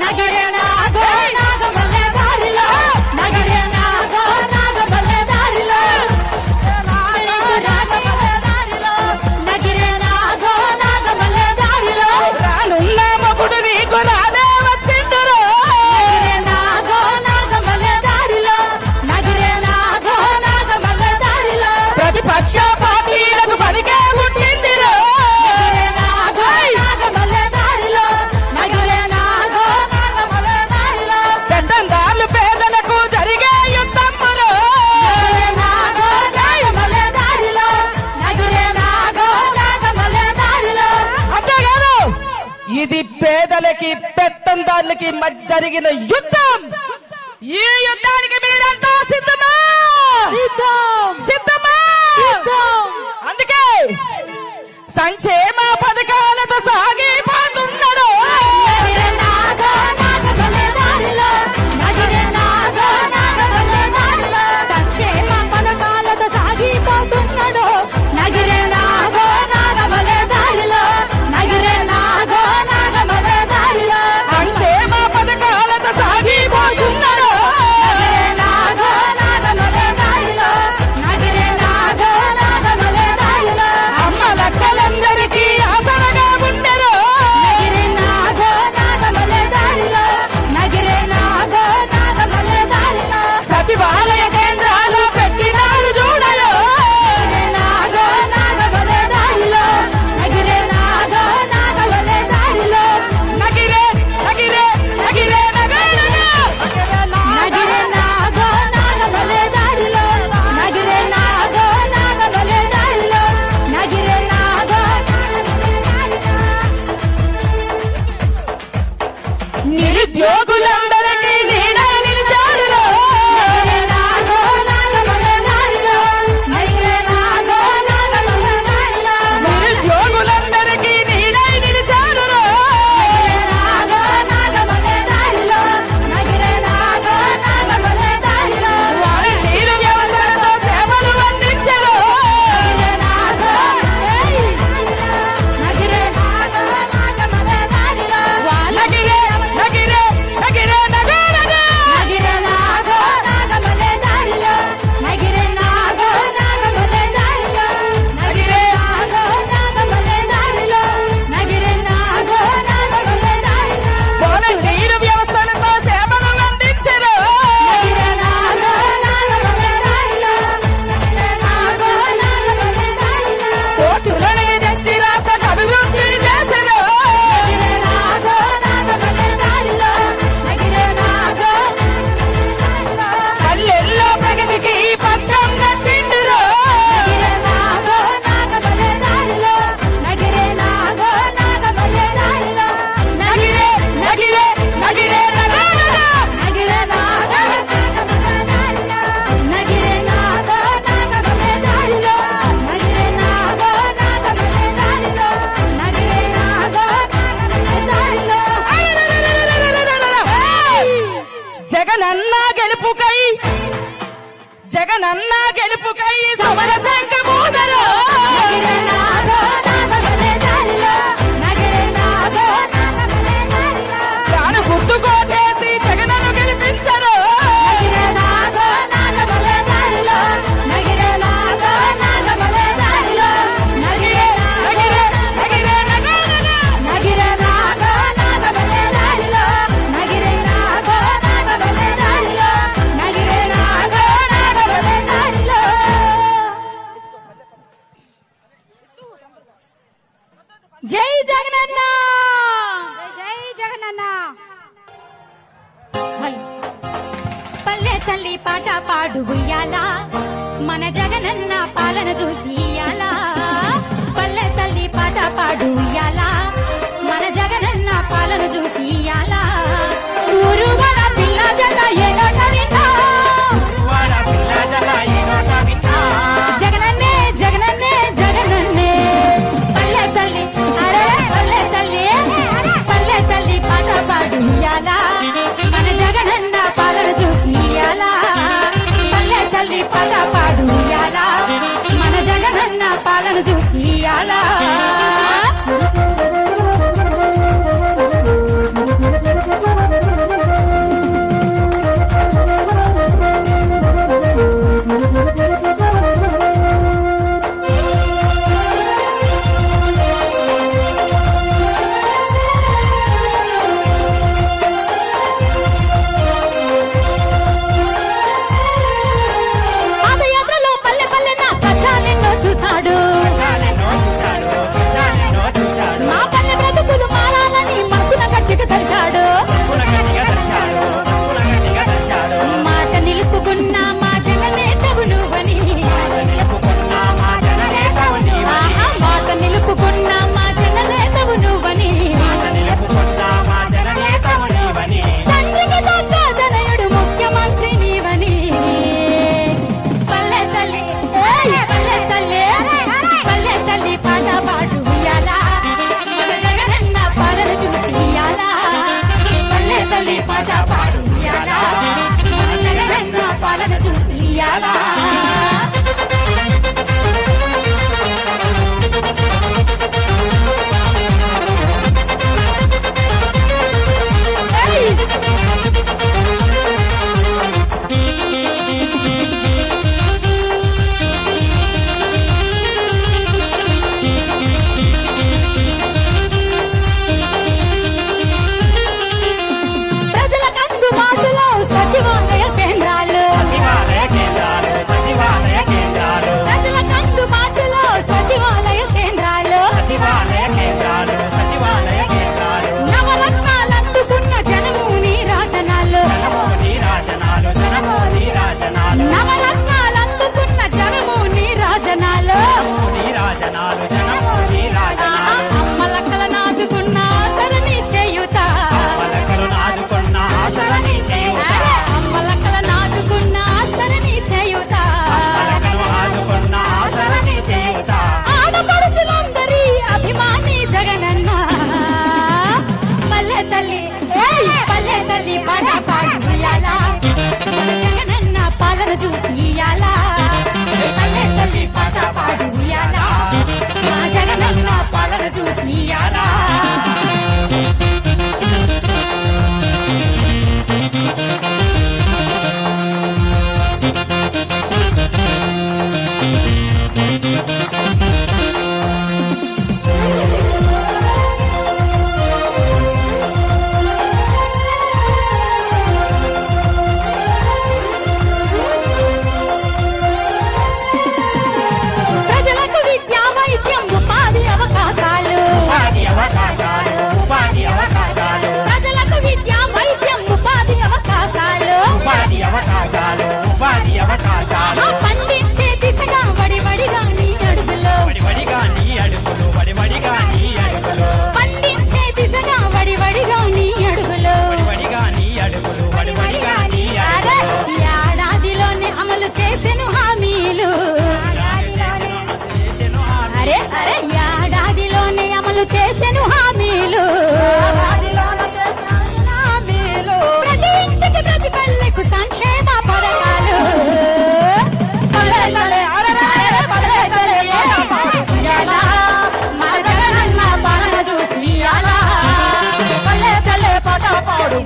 నగిరే నాగో నాగమల్లె దారిలో నగిరే నాగో నాగమల్లె దారిలో నగిరే నాగో నాగమల్లె దారిలో రానున్న మొగుడు నీకు రానే వచ్చిందిరో నగిరే నాగో నాగమల్లె దారిలో నగిరే నాగో నాగమల్లె దారిలో ప్రతిపక్ష పార్టీలకు పలికే పుట్టిందిరో నగిరే నాగో నాగమల్లె దారిలో నగిరే నాగో నాగమల్లె దారిలో చట్టంగాళ్ళు పేదలకు జరిగే యుద్ధములో నగిరే నాగో నాగమల్లె దారిలో నగిరే నాగో నాగమల్లె దారిలో అంతేగాదు ఇది పేదలకి పెత్తందారులకి మధ్య జరిగిన యుద్ధం. ఈ యుద్ధానికి మీరంతా సిద్ధమా? సిద్ధమా? అందుకే సంక్షేమ పథకాలతో సాగిపోతున్నాడు. నగిరే నాగో నాగమల్లె దారిలో నగిరే నాగో నాగమల్లె దారిలో సంక్షేమ పథకాలతో సాగిపోతున్నాడు నగిరే నాగో నాగమల్లె దారిలో నగిరే నాగో నాగమల్లె దారిలో సంక్షేమ పథకాలతో సాగిపోతున్నాడు. నగిరే నాగో నాగమల్లె దారిలో నగిరే నాగో నాగమల్లె దారిలో అమ్మలక్కలందరికీ ఆసరగా ఉండరు. నగిరే నాగో నాగమల్లె దారిలో నగిరే నాగో నాగమల్లె దారిలో సచివాలయ కేంద్రాలు పెట్టినారు చూడరు. నగిరే నాగో నాగమల్లె దారిలో నగిరే నాగో నాగమల్లె దారిలో నగిరే నగిరే నగిరే నగరగా నగిరే నాగో నాగమల్లె దారిలో నగిరే నాగో నాగమల్లె దారిలో నగిరే నాగో నిరుద్యోగులందరికీ నీడ నిలిచాడులో. నగిరే నాగో నాగమల్లె దారిలో నగిరే నాగో నాగమల్లె దారిలో నిరుద్యోగులందరికీ నీడ నిలిచాడులో. నగిరే నాగో నాగమల్లె దారిలో నగిరే నాగో నాగమల్లె దారిలో వాలంటీరు వ్యవస్థలతో సేవలు అందించరు. నగిరే నాగో నగిరే నాగో నాగమల్లె దారిలో నగిరే నగిరే నగిరే నగరగా నగిరే నాగో నాగమల్లె దారిలో నగిరే నాగో నాగమల్లె దారిలో నగిరే నాగో నాగమల్లె దారిలో నగిరే నాగో నాగమల్లె దారిలో వాలంటీరు వ్యవస్థలతో సేవలు అందించరు. నగిరే నాగో నాగమల్లె దారిలో నగిరే నాగో నాగమల్లె దారిలో కోర్టులను తెచ్చి రాష్ట్ర అభివృద్ధి చేసరు. నగిరే నాగో నాగమల్లె దారిలో నగిరే నాగో పల్లెల్లో ప్రగతికి పథకం కట్టిండురు. నగిరే నాగో నాగమల్లె దారిలో నగిరే నాగో నాగమల్లె దారిలో నగిరే నగిరే నగిరే నగరగా నగిరే నాగో నగిరే నాగో నాగమల్లె దారిలో నగిరే నాగో నాగమల్లె దారిలో నగిరే నాగో నాగమల్లె దారిలో జగనన్న గెలుపుకై జగనన్న గెలుపుకై సమర సంకమూడరు. నగిరే నాగో నాగమల్లె దారిలో నగిరే నాగో నాగమల్లె దారిలో తాను గుర్తు కోటేసి జగనను గెలిపించరు. నగిరే నాగో నాగమల్లె దారిలో నగిరే నాగో నాగమల్లె దారిలో నగిరే నగిరే నగిరే నగరగా నగిరే నాగో నాగమల్లె దారిలో నగిరే నాగో నాగమల్లె దారిలో నగిరే నాగో నాగమల్లె దారిలో జై జగనన్న జై జగనన్న పల్లె తల్లి పాట పాడు ఉయ్యాలా మన జగనన్న పాలన చూసి ఇయ్యాలా పల్లె తల్లి పాట పాడు ఉయ్యాలా మన జగనన్న పాలన చూసి ఇయ్యాలా ఊరు వడ పిల్ల జల్ల ఏడోట విన్నా జగనన్నే జగనన్నే జగనన్నే పల్లె తల్లి అరే పల్లె తల్లి పల్లె తల్లి పాట పాడు ఇయ్యాలా మన జగనన్న పాలన చూసి ఇయ్యాలా పల్లె తల్లి పాట పాడు ఇయ్యాలా మన జగనన్న పాలన చూసి ఇయ్యాలా పాట పాడు ఉయ్యాలా మన జగనన్న పాలన చూసి ఇయ్యాలా సచివాలయ కేంద్రాలు నవరత్నాలందుకున్న జనము నీ రాజనాలు నవరత్నాలందుకున్న జనము నీ రాజనాలు అమ్మలక్కల నాదుకున్న ఆసరని చేయుత అమ్మలక్కల నాదుకున్న ఆసరని చేయుత ఆడపడుచులందరి అభిమాని జగనన్న పల్లె తల్లి పాట పాడు ఉయ్యాలా జగనన్న పాలన చూసి ఇయ్యాలా పల్లె తల్లి పాట పాడు ఉయ్యాలా మా జగనన్న పాలన చూసి ఇయ్యాలా ప్రజలకు విద్యా వైద్యం ఉపాధి అవకాశాలు ప్రజలకు విద్యా వైద్యం ఉపాధి అవకాశాలు పండించే దిశగా వడివడిగా నీ అడుగులో పండించే దిశగా వడివడిగా నీ అడుగులో ఏడాదిలోనే అమలు చేసెను హామీలు ఏడాదిలోనే అమలు చేసెను హామీలు ప్రతి ఇంటికి ప్రతి పల్లెకు సంక్షేమ పథకాలు మా జగనన్న పాలన చూసి ఇయ్యాలా పల్లె పాట పాడు